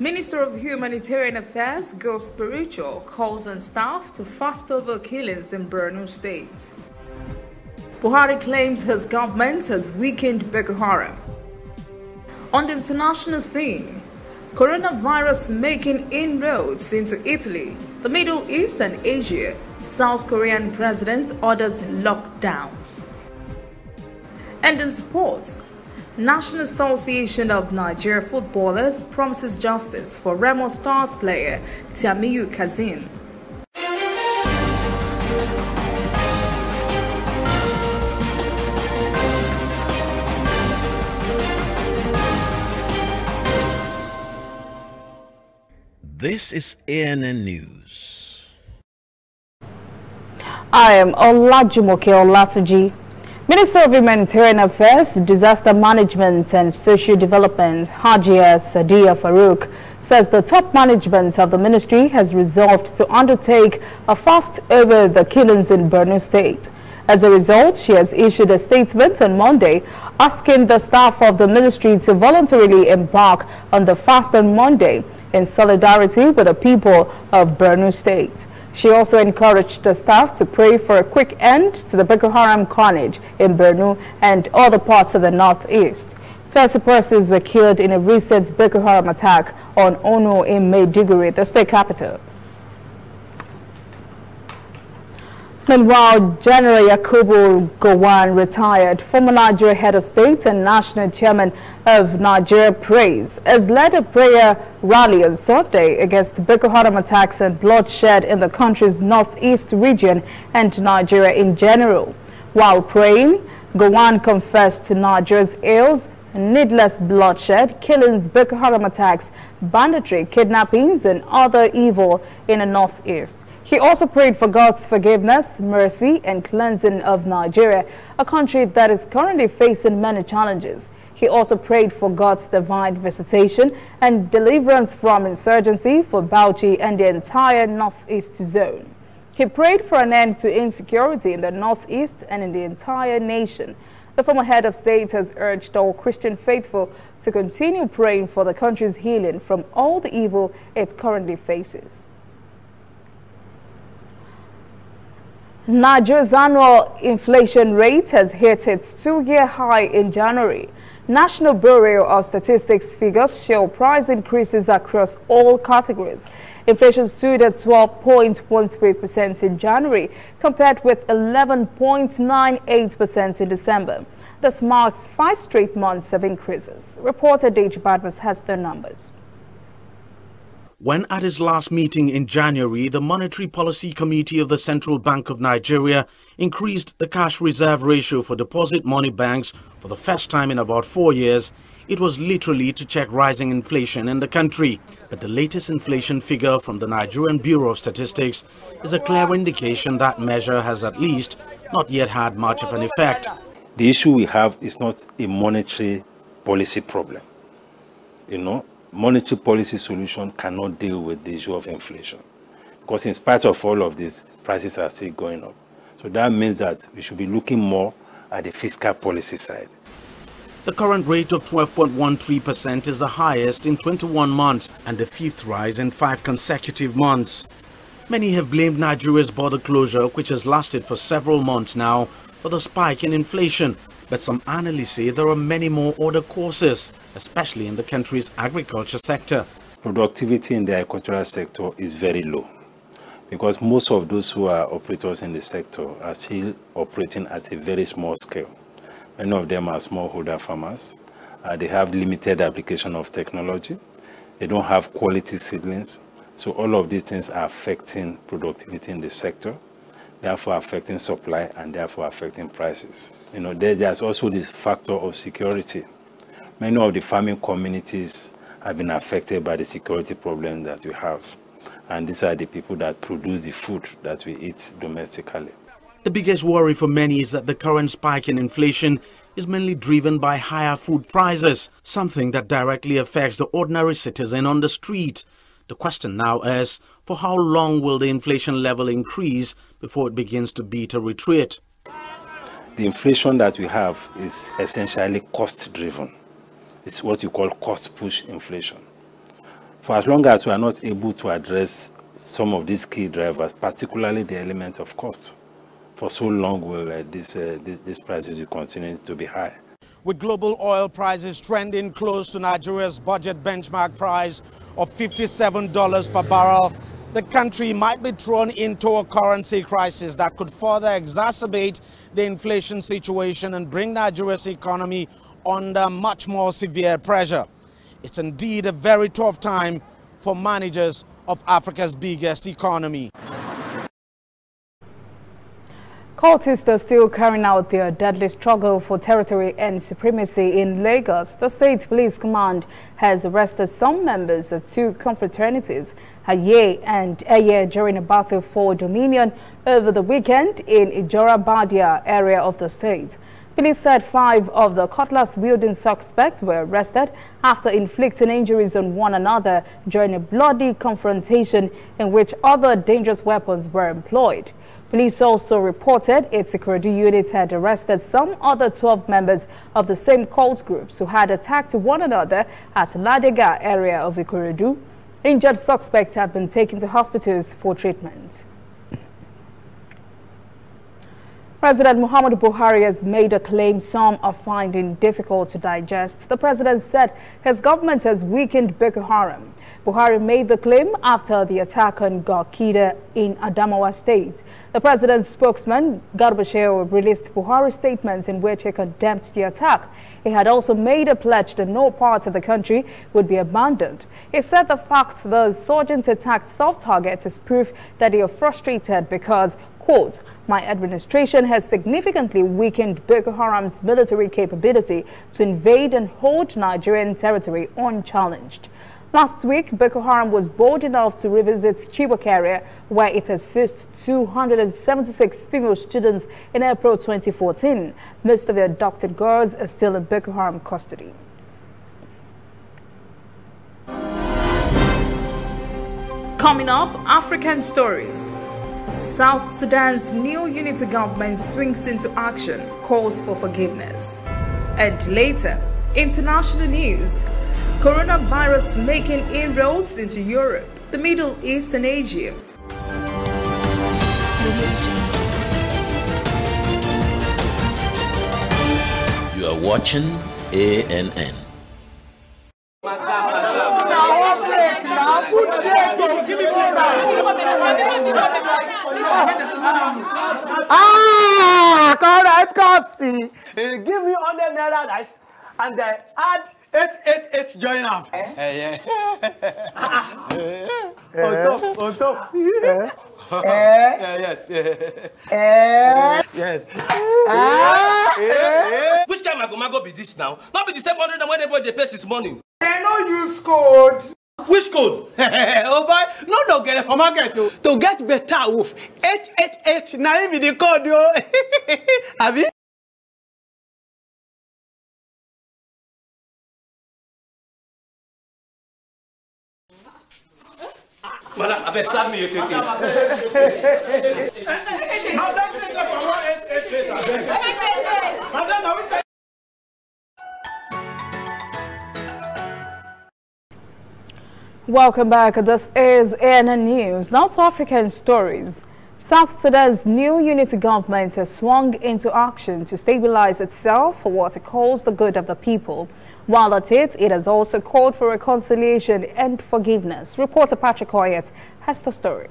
Minister of Humanitarian Affairs goes spiritual, calls on staff to fast over killings in Borno State. Buhari claims his government has weakened Boko Haram. On the international scene, coronavirus making inroads into Italy, the Middle East and Asia. South Korean president orders lockdowns. And in sports, National Association of Nigeria Footballers promises justice for Remo Stars player Tiamiyu Kazim. This is ANN News. I am Olajumoke Olatuji. Minister of Humanitarian Affairs, Disaster Management and Social Development, Hajia Sadiya Farouk, says the top management of the ministry has resolved to undertake a fast over the killings in Borno State. As a result, she has issued a statement on Monday asking the staff of the ministry to voluntarily embark on the fast on Monday in solidarity with the people of Borno State. She also encouraged the staff to pray for a quick end to the Boko Haram carnage in Borno and other parts of the northeast. 30 persons were killed in a recent Boko Haram attack on Ono in Maiduguri, the state capital. Meanwhile, General Yakubu Gowon, retired former Nigeria head of state and national chairman of Nigeria Praise, has led a prayer rally on Sunday against Boko Haram attacks and bloodshed in the country's northeast region and Nigeria in general. While praying, Gowon confessed to Nigeria's ills, needless bloodshed, killings, Boko Haram attacks, banditry, kidnappings, and other evil in the northeast. He also prayed for God's forgiveness, mercy, and cleansing of Nigeria, a country that is currently facing many challenges. He also prayed for God's divine visitation and deliverance from insurgency for Bauchi and the entire northeast zone. He prayed for an end to insecurity in the northeast and in the entire nation. The former head of state has urged all Christian faithful to continue praying for the country's healing from all the evil it currently faces. Nigeria's annual inflation rate has hit its two-year high in January. National Bureau of Statistics figures show price increases across all categories. Inflation stood at 12.13% in January, compared with 11.98% in December. This marks 5 straight months of increases. Reporter Deji Badmus has the numbers. When at its last meeting in January, the Monetary Policy Committee of the Central Bank of Nigeria increased the cash reserve ratio for deposit money banks for the first time in about 4 years. It was literally to check rising inflation in the country. But the latest inflation figure from the Nigerian Bureau of Statistics is a clear indication that measure has at least not yet had much of an effect. The issue we have is not a monetary policy problem. Monetary policy solution cannot deal with the issue of inflation, because in spite of all of this, prices are still going up. So that means that we should be looking more at the fiscal policy side. The current rate of 12.13% is the highest in 21 months and the 5th rise in 5 consecutive months. Many have blamed Nigeria's border closure, which has lasted for several months now, for the spike in inflation. But some analysts say there are many more other causes, especially in the country's agriculture sector. Productivity in the agricultural sector is very low, because most of those who are operators in the sector are still operating at a very small scale. Many of them are smallholder farmers. They have limited application of technology. They don't have quality seedlings. So all of these things are affecting productivity in the sector, therefore affecting supply and therefore affecting prices. There's also this factor of security. Many of the farming communities have been affected by the security problem that we have. And these are the people that produce the food that we eat domestically. The biggest worry for many is that the current spike in inflation is mainly driven by higher food prices, something that directly affects the ordinary citizen on the street. The question now is, for how long will the inflation level increase before it begins to beat a retreat? The inflation that we have is essentially cost-driven. It's what you call cost-push inflation. For as long as we are not able to address some of these key drivers, particularly the element of cost, for so long will these prices will continue to be high. With global oil prices trending close to Nigeria's budget benchmark price of $57 per barrel, the country might be thrown into a currency crisis that could further exacerbate the inflation situation and bring Nigeria's economy under much more severe pressure. It's indeed a very tough time for managers of Africa's biggest economy. Cultists are still carrying out their deadly struggle for territory and supremacy in Lagos. The State Police Command has arrested some members of two confraternities, Aye and Eye, during a battle for dominion over the weekend in Ijora-Badia area of the state. Police said 5 of the cutlass-wielding suspects were arrested after inflicting injuries on one another during a bloody confrontation in which other dangerous weapons were employed. Police also reported its Ikorodu unit had arrested some other 12 members of the same cult groups who had attacked one another at Ladega area of Ikorodu. Injured suspects have been taken to hospitals for treatment. President Muhammadu Buhari has made a claim some are finding difficult to digest. The president said his government has weakened Boko Haram. Buhari made the claim after the attack on Garkida in Adamawa State. The president's spokesman, Garba Shehu, released Buhari's statements in which he condemned the attack. He had also made a pledge that no part of the country would be abandoned. He said the fact the insurgents attacked soft targets is proof that they are frustrated because, quote, "My administration has significantly weakened Boko Haram's military capability to invade and hold Nigerian territory unchallenged." Last week, Boko Haram was bold enough to revisit Chibok area, where it has seized 276 female students in April 2014. Most of the abducted girls are still in Boko Haram custody. Coming up, African stories. South Sudan's new unity government swings into action, calls for forgiveness. And later, international news. Coronavirus making inroads into Europe, the Middle East and Asia. You are watching ANN. Correct, Costi. Give me 100 naira rice and add 888 join up. Yeah. On top. Yes. Yes. Which kind of mago be this now? Not be the same 100 when everybody they pay this morning. They no use code. Which code? Oh boy, no get it for market to get better wolf. 888 na be the code yo. Abi? Madam, I beg, serve me 888. Welcome back. This is ANN News. Now to African stories. South Sudan's new unity government has swung into action to stabilize itself for what it calls the good of the people. While at it has also called for reconciliation and forgiveness. Reporter Patrick Oyet has the story.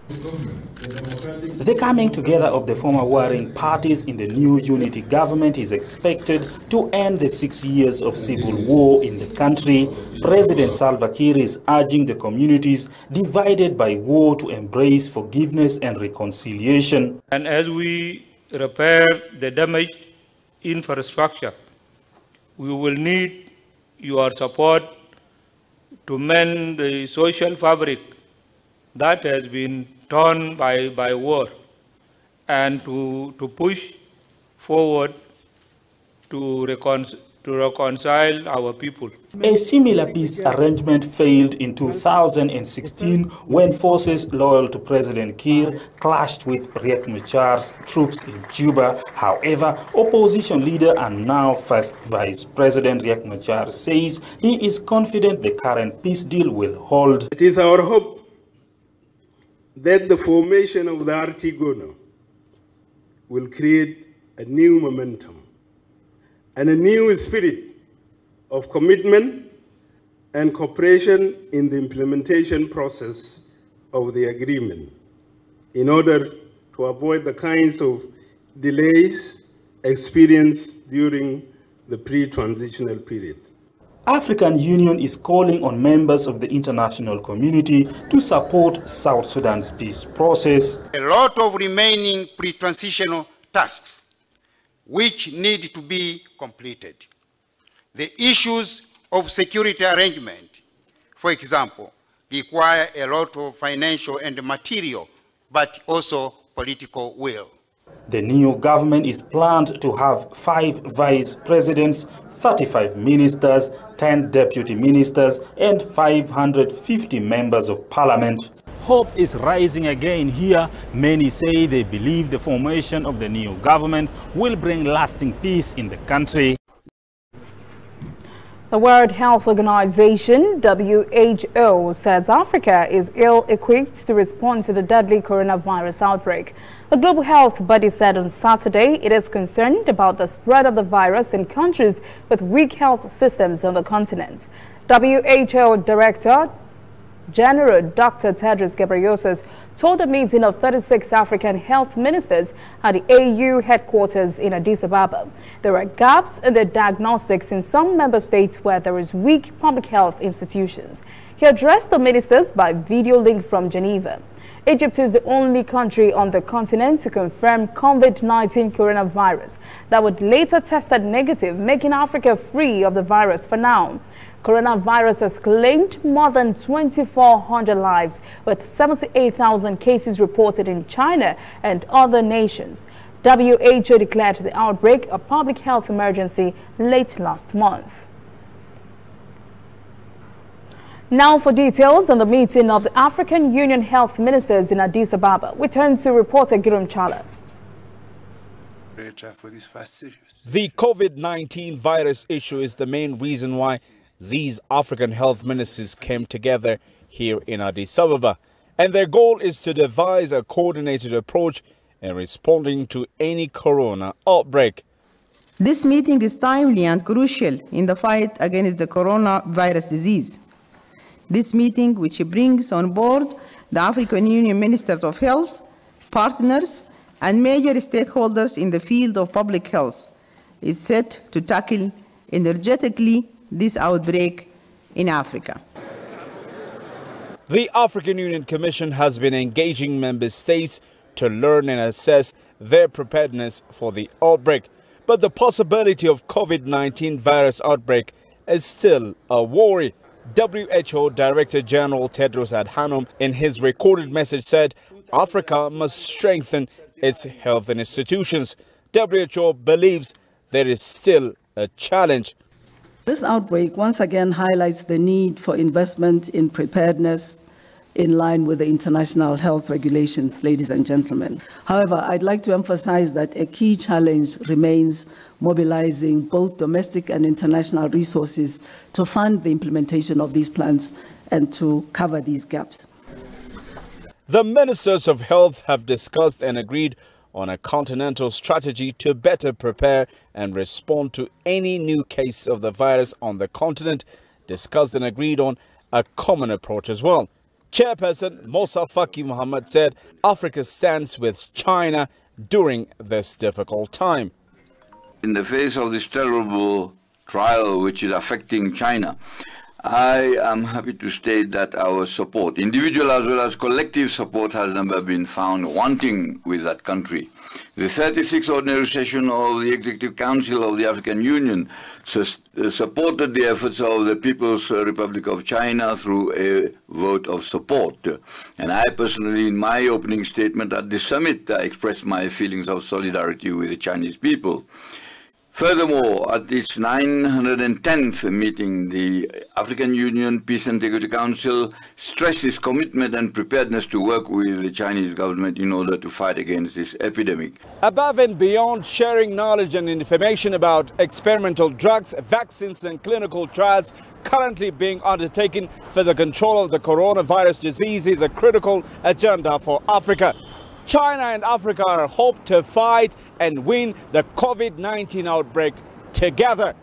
The coming together of the former warring parties in the new unity government is expected to end the 6 years of civil war in the country. President Salva Kiir is urging the communities divided by war to embrace forgiveness and reconciliation. And as we repair the damaged infrastructure, we will need your support to mend the social fabric that has been torn by war and to push forward to to reconcile our people. A similar peace arrangement failed in 2016 when forces loyal to President Kiir clashed with Riek Machar's troops in Juba. However, opposition leader and now first Vice President Riek Machar says he is confident the current peace deal will hold. It is our hope that the formation of the Artigono will create a new momentum and a new spirit of commitment and cooperation in the implementation process of the agreement in order to avoid the kinds of delays experienced during the pre-transitional period. African Union is calling on members of the international community to support South Sudan's peace process. A lot of remaining pre-transitional tasks which need to be completed. The issues of security arrangement, for example, require a lot of financial and material, but also political will. The new government is planned to have 5 vice presidents, 35 ministers, 10 deputy ministers, and 550 members of parliament. Hope is rising again here. Many say they believe the formation of the new government will bring lasting peace in the country. The World Health Organization, WHO, says Africa is ill-equipped to respond to the deadly coronavirus outbreak. The global health body said on Saturday it is concerned about the spread of the virus in countries with weak health systems on the continent. WHO Director General Dr. Tedros Ghebreyesus told a meeting of 36 African health ministers at the AU headquarters in Addis Ababa. There are gaps in the diagnostics in some member states where there is weak public health institutions. He addressed the ministers by video link from Geneva. Egypt is the only country on the continent to confirm COVID-19 coronavirus that would later tested negative, making Africa free of the virus for now. Coronavirus has claimed more than 2,400 lives, with 78,000 cases reported in China and other nations. WHO declared the outbreak a public health emergency late last month. Now for details on the meeting of the African Union health ministers in Addis Ababa, we turn to reporter Girum Chala. The COVID-19 virus issue is the main reason why these African health ministers came together here in Addis Ababa, and their goal is to devise a coordinated approach in responding to any corona outbreak. This meeting is timely and crucial in the fight against the coronavirus disease. This meeting, which brings on board the African Union Ministers of Health, partners, and major stakeholders in the field of public health, is set to tackle energetically this outbreak in Africa. The African Union Commission has been engaging member states to learn and assess their preparedness for the outbreak. But the possibility of COVID-19 virus outbreak is still a worry. WHO Director General Tedros Adhanom, in his recorded message, said Africa must strengthen its health institutions. WHO believes there is still a challenge. This outbreak once again highlights the need for investment in preparedness in line with the international health regulations, ladies and gentlemen. However, I'd like to emphasize that a key challenge remains mobilizing both domestic and international resources to fund the implementation of these plans and to cover these gaps. The ministers of health have discussed and agreed on a continental strategy to better prepare and respond to any new case of the virus on the continent, discussed and agreed on a common approach as well. Chairperson Moussa Faki Mohammed said Africa stands with China during this difficult time. In the face of this terrible trial which is affecting China, I am happy to state that our support, individual as well as collective support, has never been found wanting with that country. The 36th ordinary session of the Executive Council of the African Union supported the efforts of the People's Republic of China through a vote of support. And I personally, in my opening statement at the summit, I expressed my feelings of solidarity with the Chinese people. Furthermore, at this 910th meeting, the African Union Peace and Security Council stressed its commitment and preparedness to work with the Chinese government in order to fight against this epidemic. Above and beyond sharing knowledge and information about experimental drugs, vaccines and clinical trials currently being undertaken for the control of the coronavirus disease is a critical agenda for Africa. China and Africa hope to fight and win the COVID-19 outbreak together.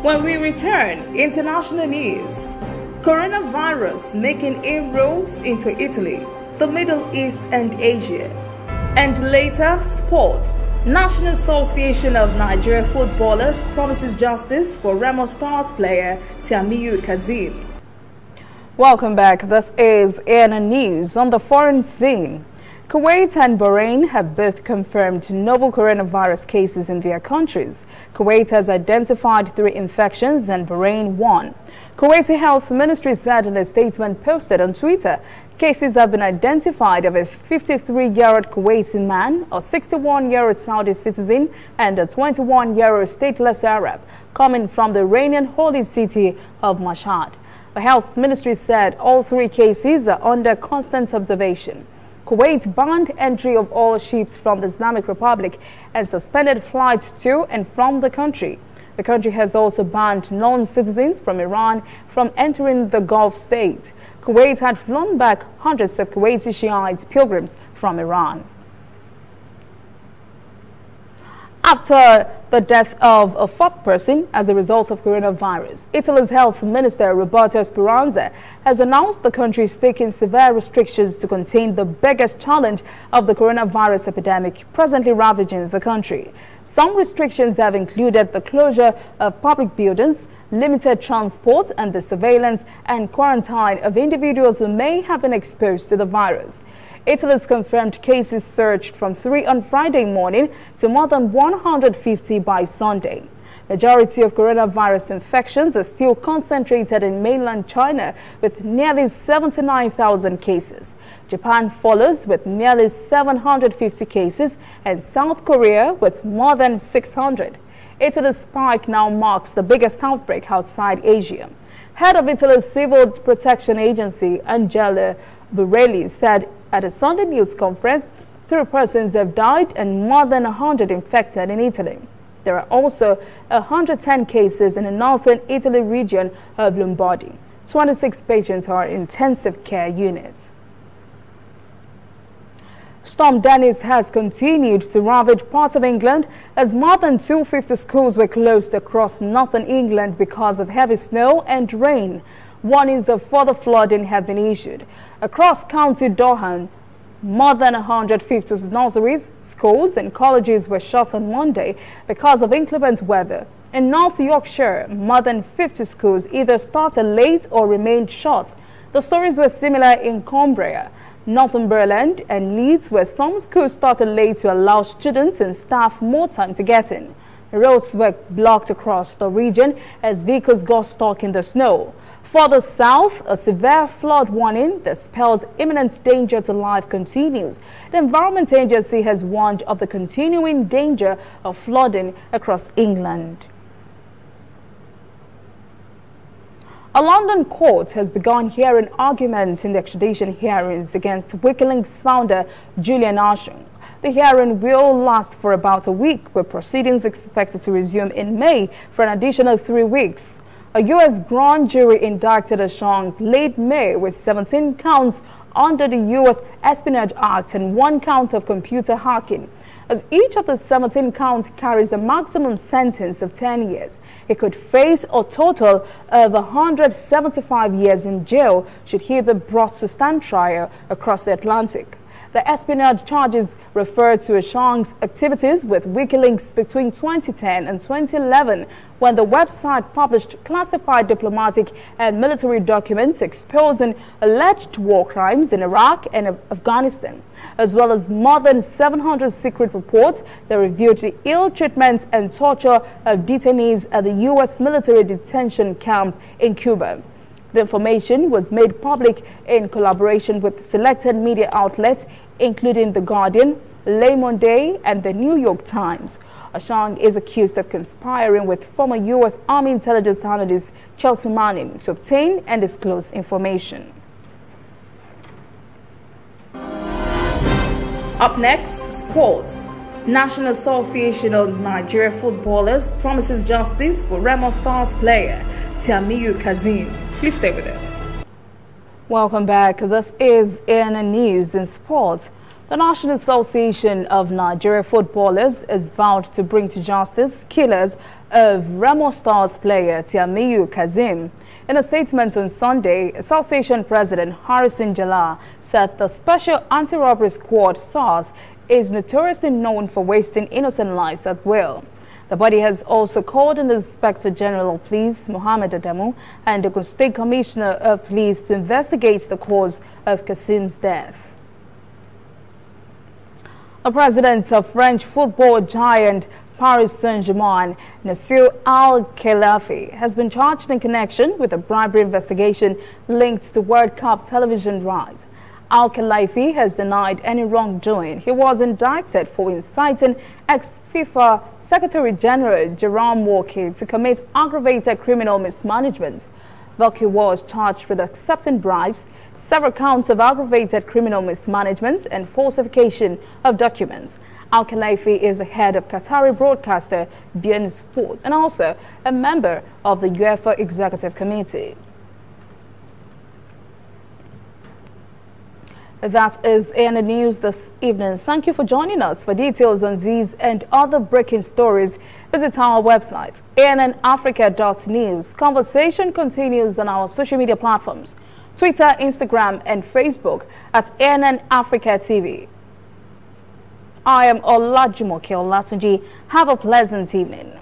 When we return, international news. Coronavirus making inroads into Italy, the Middle East and Asia. And later, sport. National Association of Nigeria Footballers promises justice for Remo Stars player Tiamiyu Kazim. Welcome back. This is ANN News. On the foreign scene, Kuwait and Bahrain have both confirmed novel coronavirus cases in their countries. Kuwait has identified 3 infections and Bahrain 1. Kuwaiti Health Ministry said in a statement posted on Twitter, cases have been identified of a 53-year-old Kuwaiti man, a 61-year-old Saudi citizen, and a 21-year-old stateless Arab coming from the Iranian holy city of Mashhad. The health ministry said all 3 cases are under constant observation. Kuwait banned entry of all ships from the Islamic Republic and suspended flights to and from the country. The country has also banned non-citizens from Iran from entering the Gulf state. Kuwait had flown back hundreds of Kuwaiti Shiite pilgrims from Iran. After the death of a 4th person as a result of coronavirus, Italy's health minister Roberto Speranza has announced the country is taking severe restrictions to contain the biggest challenge of the coronavirus epidemic presently ravaging the country. Some restrictions have included the closure of public buildings, limited transport, and the surveillance and quarantine of individuals who may have been exposed to the virus. Italy's confirmed cases surged from 3 on Friday morning to more than 150 by Sunday. Majority of coronavirus infections are still concentrated in mainland China with nearly 79,000 cases. Japan follows with nearly 750 cases and South Korea with more than 600. Italy's spike now marks the biggest outbreak outside Asia. Head of Italy's Civil Protection Agency, Angela Borelli, said at a Sunday news conference, 3 persons have died and more than 100 infected in Italy. There are also 110 cases in the northern Italy region of Lombardy. 26 patients are in intensive care units. Storm Dennis has continued to ravage parts of England as more than 250 schools were closed across northern England because of heavy snow and rain. Warnings of further flooding have been issued. Across County Durham, more than 150 nurseries, schools and colleges were shut on Monday because of inclement weather. In North Yorkshire, more than 50 schools either started late or remained shut. The stories were similar in Cumbria, Northumberland and Leeds, where some schools started late to allow students and staff more time to get in. Roads were blocked across the region as vehicles got stuck in the snow. Further south, a severe flood warning that spells imminent danger to life continues. The Environment Agency has warned of the continuing danger of flooding across England. A London court has begun hearing arguments in the extradition hearings against WikiLeaks founder Julian Assange. The hearing will last for about a week, with proceedings expected to resume in May for an additional 3 weeks. A U.S. grand jury indicted Assange late May with 17 counts under the U.S. Espionage Act and 1 count of computer hacking. As each of the 17 counts carries a maximum sentence of 10 years, he could face a total of 175 years in jail should he be brought to stand trial across the Atlantic. The espionage charges refer to Assange's activities with WikiLeaks between 2010 and 2011, when the website published classified diplomatic and military documents exposing alleged war crimes in Iraq and Afghanistan, as well as more than 700 secret reports that revealed the ill treatment and torture of detainees at the U.S. military detention camp in Cuba. The information was made public in collaboration with selected media outlets, including The Guardian, Le Monde, and the New York Times. Ashang is accused of conspiring with former U.S. Army intelligence analyst Chelsea Manning to obtain and disclose information. Up next, sports. National Association of Nigeria Footballers promises justice for Remo Stars player Tiamiyu Kazim. Please stay with us. Welcome back. This is ANN News in Sports. The National Association of Nigeria Footballers is vowed to bring to justice killers of Remo Stars player Tiamiyu Kazim. In a statement on Sunday, Association President Harrison Jala said the Special Anti-Robbery Squad SARS is notoriously known for wasting innocent lives at will. The body has also called on the Inspector General of Police, Mohammed Adamu, and the State Commissioner of Police to investigate the cause of Kazim's death. The president of French football giant Paris Saint-Germain, Nasser Al-Khelaifi, has been charged in connection with a bribery investigation linked to World Cup television rights. Al-Khelaifi has denied any wrongdoing. He was indicted for inciting ex-FIFA Secretary General Jerome Walker to commit aggravated criminal mismanagement. Walker was charged with accepting bribes, several counts of aggravated criminal mismanagement, and falsification of documents. Al-Khelaifi is the head of Qatari broadcaster beIN Sports and also a member of the UEFA Executive Committee. That is ANN News this evening. Thank you for joining us. For details on these and other breaking stories, visit our website, annafrica.news. Conversation continues on our social media platforms, Twitter, Instagram, and Facebook at ANN Africa TV. I am Olajumoke Olatunji. Have a pleasant evening.